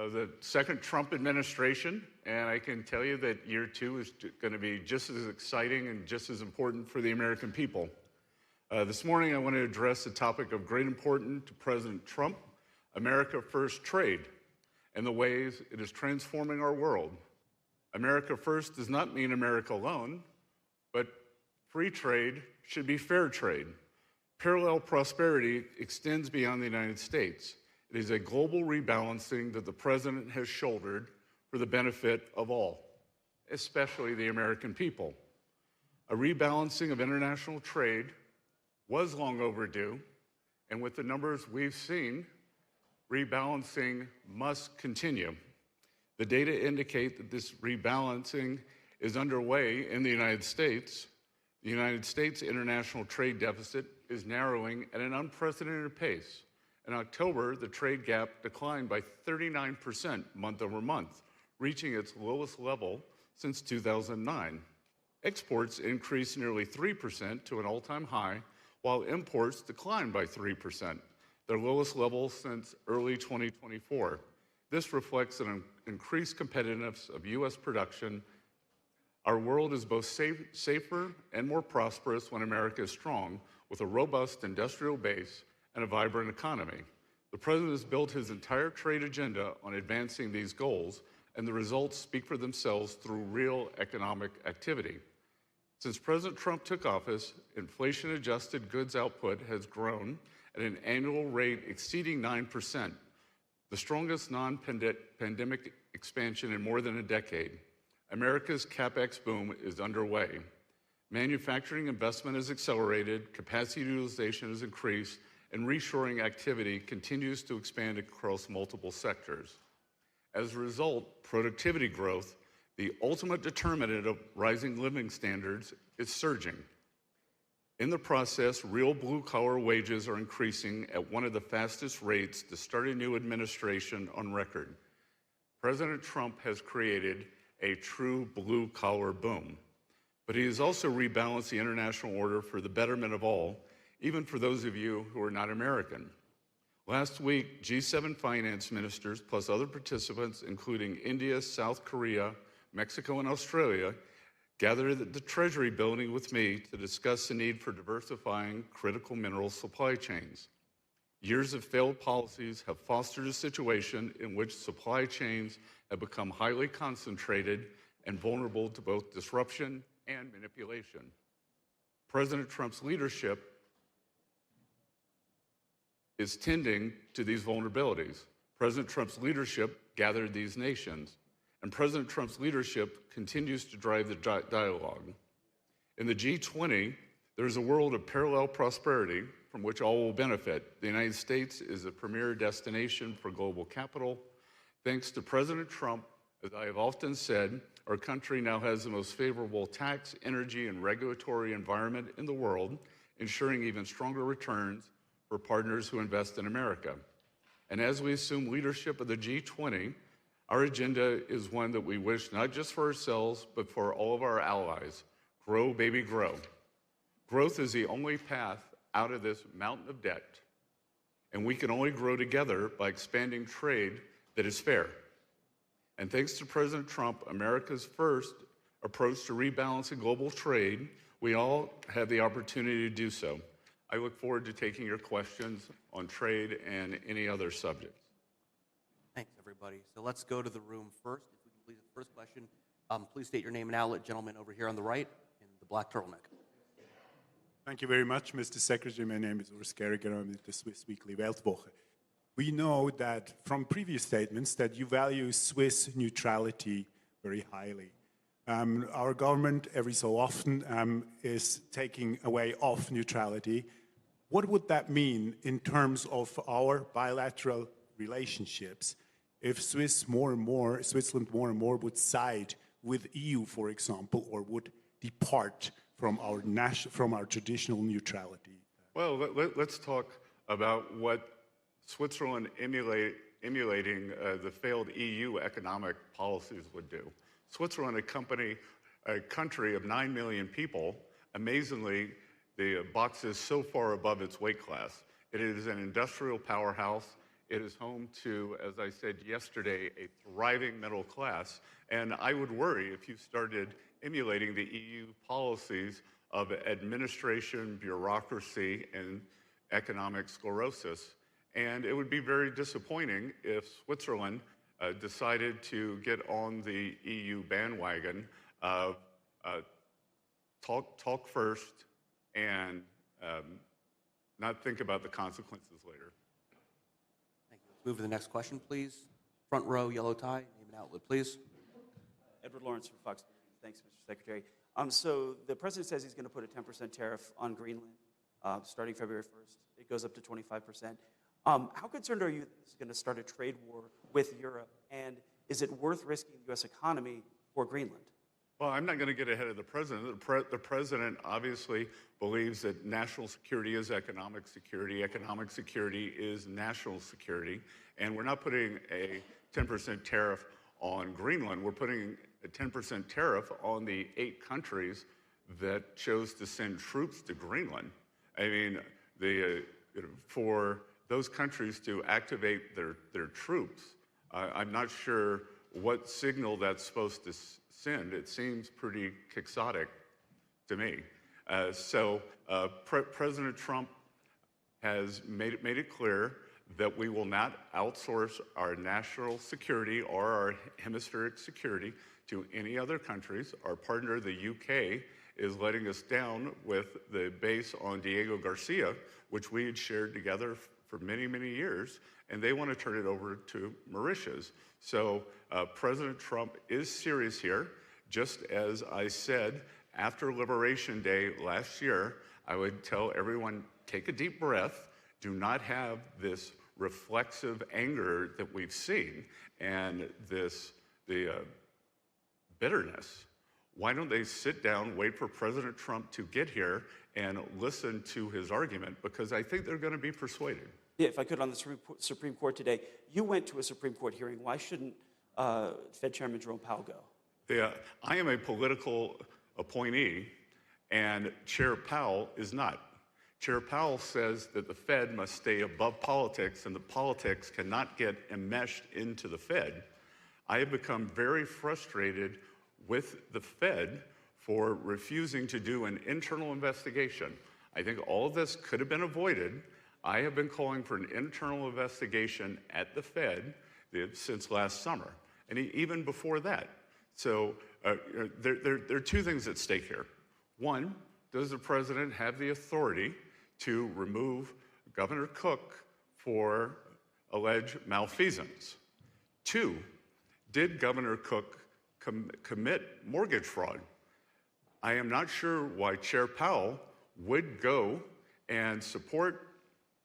the second Trump administration, and I can tell you that year two is going to be just as exciting and just as important for the American people. This morning, I want to address a topic of great importance to President Trump, America First trade, and the ways it is transforming our world. America First does not mean America alone, but free trade should be fair trade. Parallel prosperity extends beyond the United States. It is a global rebalancing that the president has shouldered for the benefit of all, especially the American people. A rebalancing of international trade was long overdue, and with the numbers we've seen, rebalancing must continue. The data indicate that this rebalancing is underway in the United States. The United States international trade deficit is narrowing at an unprecedented pace. In October, the trade gap declined by 39% month over month, reaching its lowest level since 2009. Exports increased nearly 3% to an all-time high, while imports declined by 3%, their lowest level since early 2024. This reflects an increased competitiveness of U.S. production. Our world is both safer and more prosperous when America is strong, with a robust industrial base and a vibrant economy. The president has built his entire trade agenda on advancing these goals, and the results speak for themselves through real economic activity. Since President Trump took office, inflation-adjusted goods output has grown at an annual rate exceeding 9%, the strongest non-pandemic expansion in more than a decade. America's CapEx boom is underway. Manufacturing investment has accelerated, capacity utilization has increased, and reshoring activity continues to expand across multiple sectors. As a result, productivity growth, the ultimate determinant of rising living standards, is surging. In the process, real blue-collar wages are increasing at one of the fastest rates to start a new administration on record. President Trump has created a true blue-collar boom, but he has also rebalanced the international order for the betterment of all, even for those of you who are not American. Last week, G7 finance ministers, plus other participants, including India, South Korea, Mexico, and Australia, gathered at the Treasury building with me to discuss the need for diversifying critical mineral supply chains. Years of failed policies have fostered a situation in which supply chains have become highly concentrated and vulnerable to both disruption and manipulation. President Trump's leadership is tending to these vulnerabilities. President Trump's leadership gathered these nations, and President Trump's leadership continues to drive the dialogue. In the G20, there is a world of parallel prosperity from which all will benefit. The United States is a premier destination for global capital. Thanks to President Trump, as I have often said, our country now has the most favorable tax, energy, and regulatory environment in the world, ensuring even stronger returns for partners who invest in America. And as we assume leadership of the G20, our agenda is one that we wish not just for ourselves, but for all of our allies. Grow, baby, grow. Growth is the only path out of this mountain of debt, and we can only grow together by expanding trade that is fair. And thanks to President Trump, America's first approach to rebalancing global trade, we all have the opportunity to do so. I look forward to taking your questions on trade and any other subjects. Thanks, everybody. So let's go to the room first. If we can please, the first question, please state your name and outlet. Gentleman over here on the right in the black turtleneck. Thank you very much, Mr. Secretary. My name is Urs Gerriger. I'm with the Swiss Weekly Weltwoche. We know that from previous statements that you value Swiss neutrality very highly. Our government, every so often, is taking away off neutrality. What would that mean in terms of our bilateral relationships if Switzerland more and more would side with EU, for example, or would depart from our traditional neutrality? Well, let's talk about what Switzerland emulating the failed EU economic policies would do. Switzerland, a country of 9 million people, amazingly, the box is so far above its weight class. It is an industrial powerhouse. It is home to, as I said yesterday, a thriving middle class. And I would worry if you started emulating the EU policies of administration, bureaucracy, and economic sclerosis. And it would be very disappointing if Switzerland decided to get on the EU bandwagon of talk first and not think about the consequences later. Thank you. Let's move to the next question, please. Front row, yellow tie, name and outlet, please. Edward Lawrence from Fox News. Thanks, Mr. Secretary. So the president says he's going to put a 10% tariff on Greenland starting February 1st. It goes up to 25%. How concerned are you that this is going to start a trade war with Europe? And is it worth risking the U.S. economy for Greenland? Well, I'm not going to get ahead of the president. The president obviously believes that national security is economic security is national security, and we're not putting a 10% tariff on Greenland. We're putting a 10% tariff on the 8 countries that chose to send troops to Greenland. I mean, for those countries to activate their troops, I'm not sure what signal that's supposed to send. It seems pretty quixotic to me. President Trump has made it clear that we will not outsource our national security or our hemispheric security to any other countries. Our partner, the UK, is letting us down with the base on Diego Garcia, which we had shared together for many, many years, and they want to turn it over to Mauritius. So President Trump is serious here. Just as I said after Liberation Day last year, I would tell everyone, take a deep breath. Do not have this reflexive anger that we've seen and the bitterness. Why don't they sit down, wait for President Trump to get here and listen to his argument? Because I think they're going to be persuaded. Yeah, if I could, on the Supreme Court today, you went to a Supreme Court hearing. Why shouldn't Fed Chairman Jerome Powell go? Yeah, I am a political appointee, and Chair Powell is not. Chair Powell says that the Fed must stay above politics, and the politics cannot get enmeshed into the Fed. I have become very frustrated with the Fed for refusing to do an internal investigation. I think all of this could have been avoided. I have been calling for an internal investigation at the Fed since last summer, and even before that. So there are 2 things at stake here. One, does the president have the authority to remove Governor Cook for alleged malfeasance? 2, did Governor Cook commit mortgage fraud? I am not sure why Chair Powell would go and support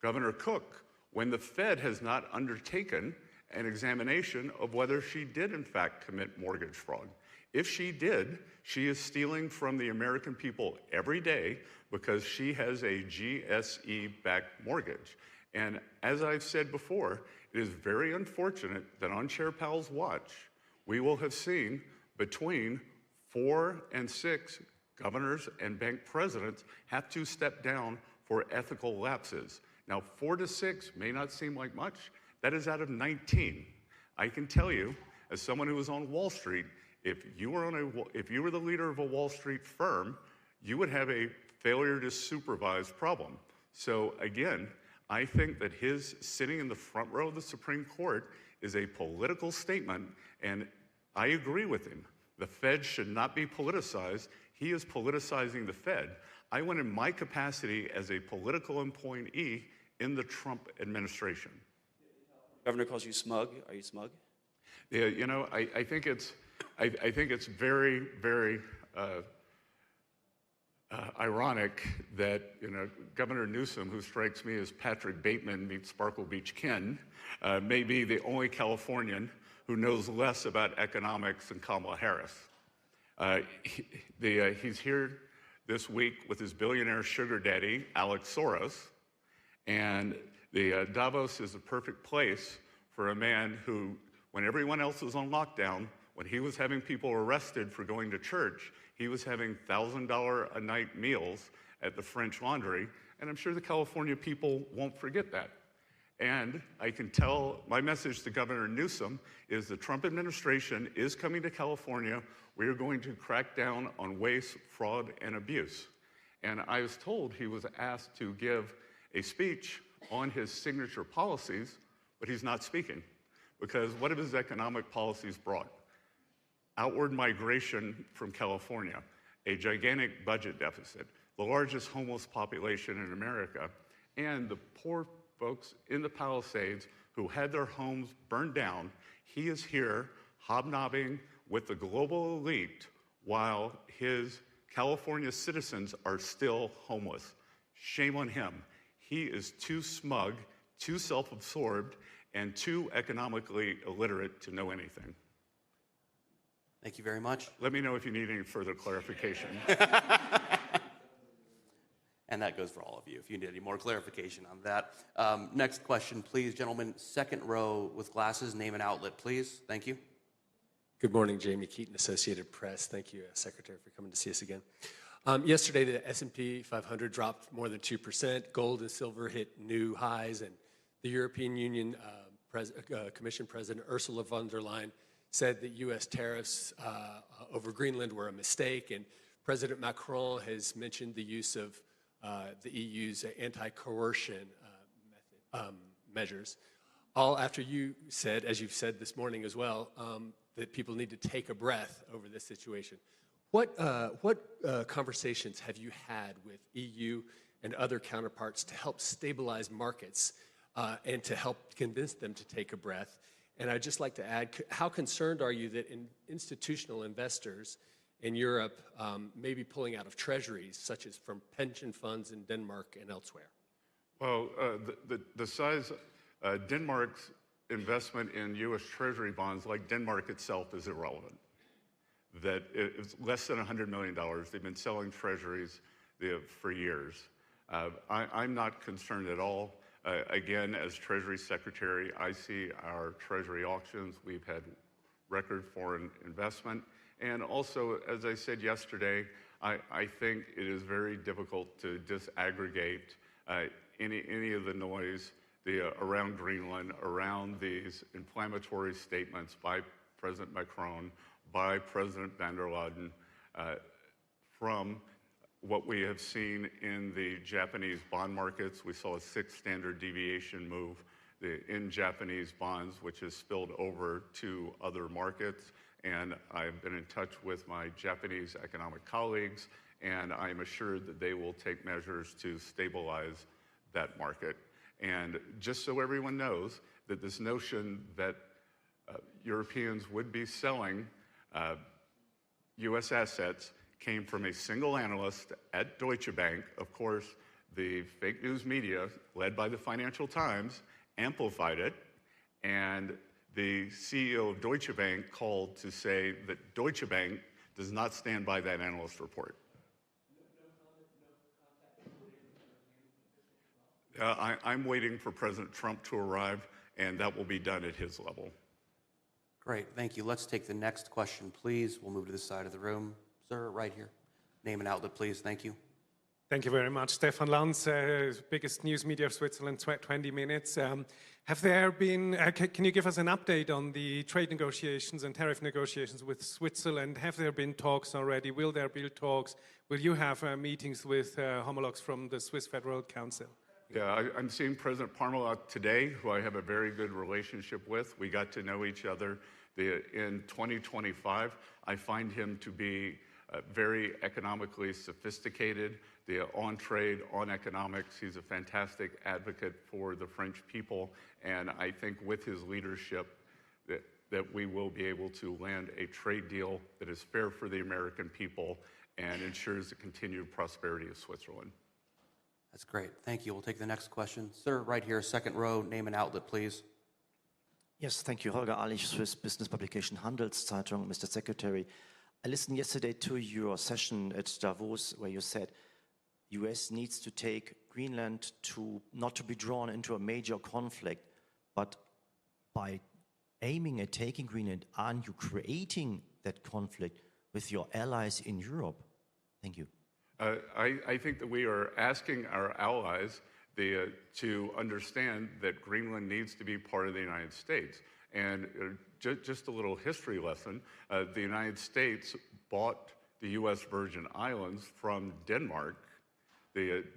Governor Cook when the Fed has not undertaken an examination of whether she did in fact commit mortgage fraud. If she did, she is stealing from the American people every day because she has a GSE-backed mortgage. And as I've said before, it is very unfortunate that on Chair Powell's watch, we will have seen between 4 and 6 governors and bank presidents have to step down for ethical lapses. Now, 4 to 6 may not seem like much. That is out of 19. I can tell you, as someone who was on Wall Street, if you were the leader of a Wall Street firm, you would have a failure to supervise problem. So again, I think that his sitting in the front row of the Supreme Court is a political statement, and I agree with him. The Fed should not be politicized. He is politicizing the Fed. I went in my capacity as a political appointee in the Trump administration. Governor calls you smug. Are you smug? Yeah, you know, I think it's very, very ironic that, you know, Governor Newsom, who strikes me as Patrick Bateman meets Sparkle Beach Ken, may be the only Californian who knows less about economics than Kamala Harris. He's here this week with his billionaire sugar daddy, Alex Soros, and Davos is the perfect place for a man who, when everyone else was on lockdown, when he was having people arrested for going to church, he was having $1,000 a night meals at the French Laundry, and I'm sure the California people won't forget that. And I can tell my message to Governor Newsom is the Trump administration is coming to California. We are going to crack down on waste, fraud, and abuse. And I was told he was asked to give a speech on his signature policies, but he's not speaking. Because what have his economic policies brought? Outward migration from California, a gigantic budget deficit, the largest homeless population in America, and the poor folks in the Palisades who had their homes burned down. He is here hobnobbing with the global elite while his California citizens are still homeless. Shame on him. He is too smug, too self-absorbed, and too economically illiterate to know anything. Thank you very much. Let me know if you need any further clarification. And that goes for all of you, if you need any more clarification on that. Next question, please, gentlemen. Second row with glasses, name and outlet, please. Thank you. Good morning, Jamie Keaton, Associated Press. Thank you, Secretary, for coming to see us again. Yesterday, the S&P 500 dropped more than 2%. Gold and silver hit new highs, and the European Union Commission President Ursula von der Leyen said that U.S. tariffs over Greenland were a mistake, and President Macron has mentioned the use of the EU's anti-coercion measures, all after you said, as you've said this morning as well, that people need to take a breath over this situation. What conversations have you had with EU and other counterparts to help stabilize markets and to help convince them to take a breath? And I'd just like to add, how concerned are you that institutional investors in Europe may be pulling out of treasuries, such as from pension funds in Denmark and elsewhere? Well, the size, Denmark's investment in U.S. Treasury bonds, like Denmark itself, is irrelevant. That it's less than $100 million. They've been selling treasuries for years. I'm not concerned at all. Again, as Treasury Secretary, I see our Treasury auctions. We've had record foreign investment. And also, as I said yesterday, I think it is very difficult to disaggregate any of the noise around Greenland, around these inflammatory statements by President Macron, by President van der Leyen, from what we have seen in the Japanese bond markets. We saw a 6 standard deviation move in Japanese bonds, which has spilled over to other markets. And I've been in touch with my Japanese economic colleagues, and I'm assured that they will take measures to stabilize that market. And just so everyone knows, that this notion that Europeans would be selling U.S. assets came from a single analyst at Deutsche Bank. Of course, the fake news media, led by the Financial Times, amplified it, and the CEO of Deutsche Bank called to say that Deutsche Bank does not stand by that analyst report. I'm waiting for President Trump to arrive, and that will be done at his level. Great, thank you. Let's take the next question, please. We'll move to this side of the room. Sir, right here. Name and outlet, please. Thank you. Thank you very much. Stefan Lanz, biggest news media of Switzerland, 20 minutes. Have there been, can you give us an update on the trade negotiations and tariff negotiations with Switzerland? Have there been talks already? Will there be talks? Will you have meetings with homologues from the Swiss Federal Council? Yeah, I'm seeing President Parmalat today, who I have a very good relationship with. We got to know each other in 2025. I find him to be very economically sophisticated, on trade, on economics. He's a fantastic advocate for the French people, and I think with his leadership that we will be able to land a trade deal that is fair for the American people and ensures the continued prosperity of Switzerland. That's great. Thank you. We'll take the next question. Sir, right here, second row, name and outlet, please. Yes, thank you. Holger Ahlich, Swiss business publication Handelszeitung. Mr. Secretary, I listened yesterday to your session at Davos where you said the US needs to take Greenland not to be drawn into a major conflict, but by aiming at taking Greenland, aren't you creating that conflict with your allies in Europe? Thank you. I think that we are asking our allies to understand that Greenland needs to be part of the United States. And just a little history lesson, the United States bought the U.S. Virgin Islands from Denmark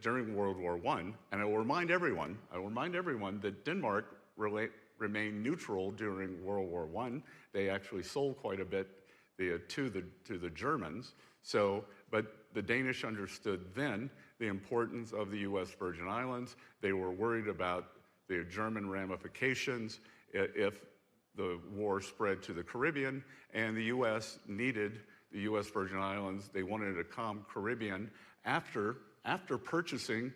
during World War I. And I will remind everyone that Denmark remained neutral during World War I. They actually sold quite a bit to the Germans. So, but the Danish understood then the importance of the U.S. Virgin Islands. They were worried about the German ramifications if the war spread to the Caribbean, and the U.S. needed the U.S. Virgin Islands. They wanted a calm Caribbean after purchasing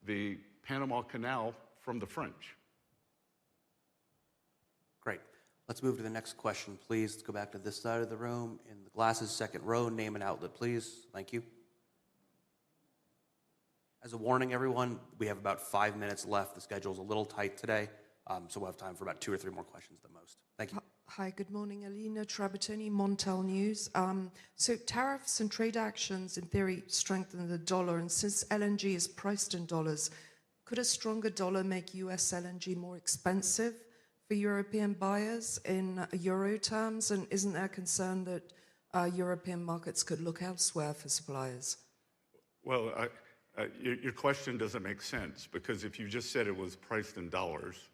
the Panama Canal from the French. Great. Let's move to the next question, please. Let's go back to this side of the room. In the glasses, second row, name and outlet, please. Thank you. As a warning, everyone, we have about 5 minutes left. The schedule's a little tight today, so we'll have time for about 2 or 3 more questions at most. Thank you. Hi, good morning. Alina Trabatoni, Montel News. So tariffs and trade actions, in theory, strengthen the dollar, and since LNG is priced in dollars, could a stronger dollar make US LNG more expensive for European buyers in euro terms? And isn't there concern that European markets could look elsewhere for suppliers? Well, your question doesn't make sense, because if you just said it was priced in dollars,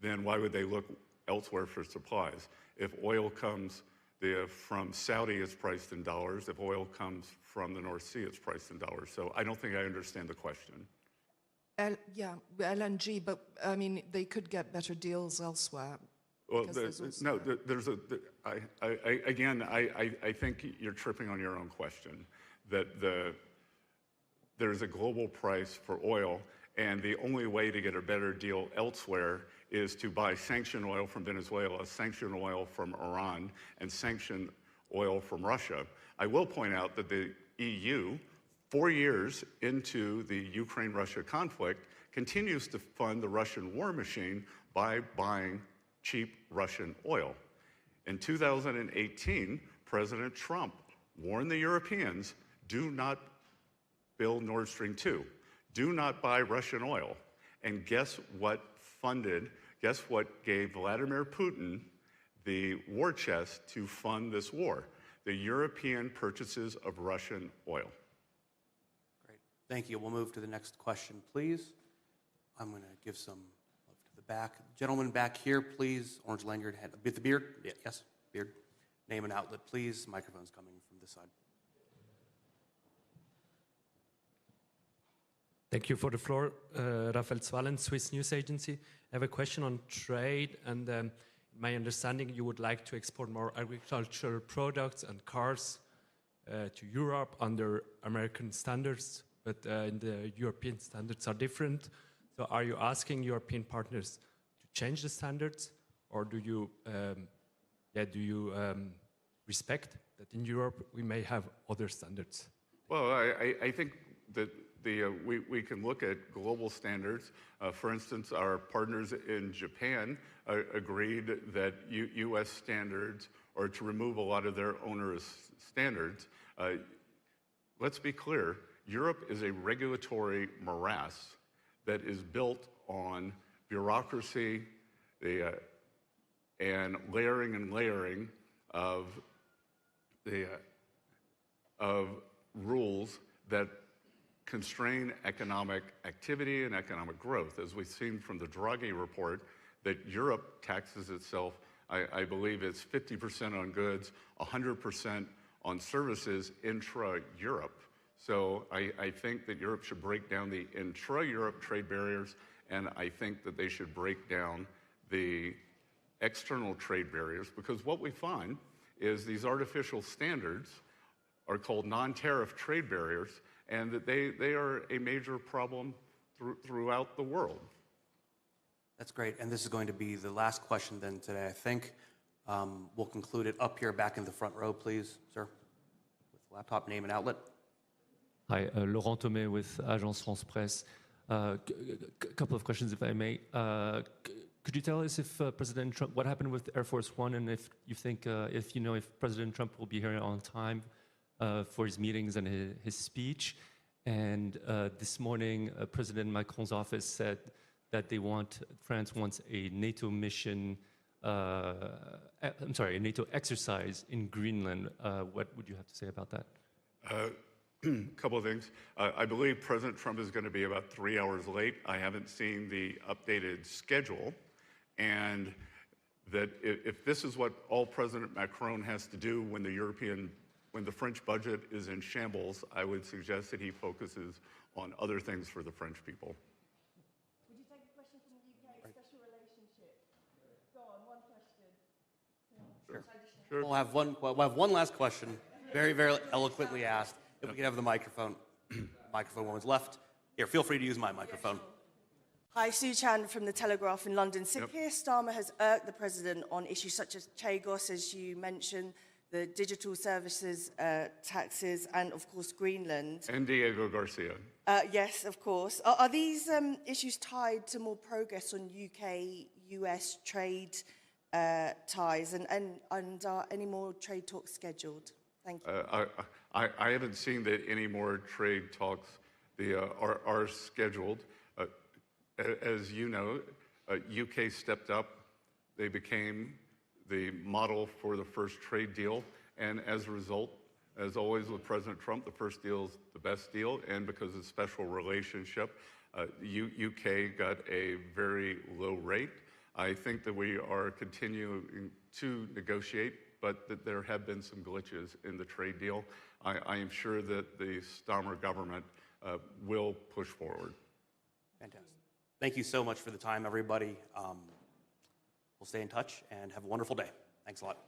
then why would they look elsewhere for supplies? If oil comes from Saudi, it's priced in dollars. If oil comes from the North Sea, it's priced in dollars. So I don't think I understand the question. Yeah, LNG, but I mean, they could get better deals elsewhere. Well, I think you're tripping on your own question, that there's a global price for oil, and the only way to get a better deal elsewhere is to buy sanctioned oil from Venezuela, sanctioned oil from Iran, and sanctioned oil from Russia. I will point out that the EU, 4 years into the Ukraine-Russia conflict, continues to fund the Russian war machine by buying cheap Russian oil. In 2018, President Trump warned the Europeans, do not build Nord Stream 2. Do not buy Russian oil. And guess what gave Vladimir Putin the war chest to fund this war? The European purchases of Russian oil. Great. Thank you. We'll move to the next question, please. I'm going to give some love to the back. Gentleman back here, please. Orange lanyard, head. With the beard? Yeah, yes, beard. Name and outlet, please. Microphone's coming from this side. Thank you for the floor. Raphael Zwallen, Swiss News Agency. I have a question on trade, and my understanding you would like to export more agricultural products and cars to Europe under American standards, but the European standards are different. So are you asking European partners to change the standards, or do you respect that in Europe we may have other standards? Well, I think that we can look at global standards. For instance, our partners in Japan agreed that U.S. standards are to remove a lot of their onerous standards. Let's be clear, Europe is a regulatory morass that is built on bureaucracy and layering of rules that constrain economic activity and economic growth. As we've seen from the Draghi report, that Europe taxes itself, I believe it's 50% on goods, 100% on services intra-Europe. So I think that Europe should break down the intra-Europe trade barriers, and I think that they should break down the external trade barriers, because what we find is these artificial standards are called non-tariff trade barriers, and that they are a major problem throughout the world. That's great. And this is going to be the last question then today, I think. We'll conclude it up here back in the front row, please, sir. With laptop, name, and outlet. Hi, Laurent Thomé with Agence France Presse. Couple of questions, if I may. Could you tell us if President Trump, what happened with Air Force One, and if you think, if you know if President Trump will be here on time for his meetings and his speech? And this morning, President Macron's office said that France wants a NATO mission, a NATO exercise in Greenland. What would you have to say about that? Couple of things. I believe President Trump is going to be about 3 hours late. I haven't seen the updated schedule. And that if this is what all President Macron has to do when the French budget is in shambles, I would suggest that he focuses on other things for the French people. Would you take a question from the UK special relationship? Go on, one question. Sure. We'll have one last question, very, very eloquently asked. If we could have the microphone. Microphone woman's left. Here, feel free to use my microphone. Hi, Sue Chan from The Telegraph in London. Sir Keir Starmer has irked the president on issues such as Chagos, as you mentioned, the digital services taxes, and of course Greenland. And Diego Garcia. Yes, of course. Are these issues tied to more progress on UK-US trade ties, and are any more trade talks scheduled? Thank you. I haven't seen that any more trade talks are scheduled. As you know, UK stepped up. They became the model for the first trade deal. And as a result, as always with President Trump, the first deal is the best deal. And because of special relationship, UK got a very low rate. I think that we are continuing to negotiate, but that there have been some glitches in the trade deal. I am sure that the Starmer government will push forward. Fantastic. Thank you so much for the time, everybody. We'll stay in touch and have a wonderful day. Thanks a lot.